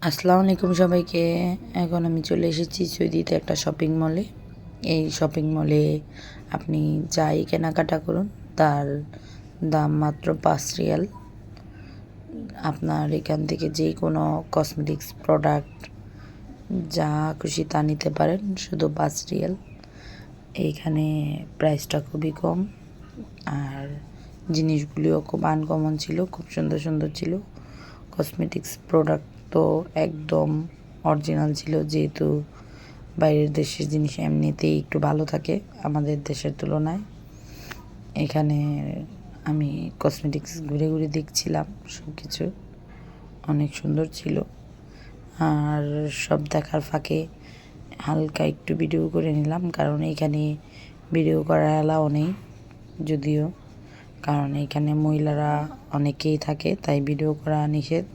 আসসালামু আলাইকুম সবাইকে। এখন আমি চলে এসেছি সৌদিতে একটা শপিং মলে। এই শপিং মলে আপনি যাই কেনাকাটা করুন তার দাম মাত্র 5 রিয়াল। আপনার এখান থেকে যে কোনো কসমেটিক্স প্রোডাক্ট যা খুশি তা নিতে পারেন, শুধু 5 রিয়াল। এইখানে প্রাইসটা খুবই কম আর জিনিসগুলিও খুব আনকমন ছিল, খুব সুন্দর সুন্দর ছিল। কসমেটিক্স প্রোডাক্ট তো একদম অরিজিনাল ছিল, যেহেতু বাইরের দেশের জিনিস এমনিতেই একটু ভালো থাকে আমাদের দেশের তুলনায়। এখানে আমি কসমেটিক্স ঘুরে ঘুরে দেখছিলাম, সব কিছু অনেক সুন্দর ছিল। আর সব দেখার ফাঁকে হালকা একটু ভিডিও করে নিলাম, কারণ এইখানে ভিডিও করা এলাও নেই যদিও, কারণ এখানে মহিলারা অনেকেই থাকে, তাই ভিডিও করা নিষেধ।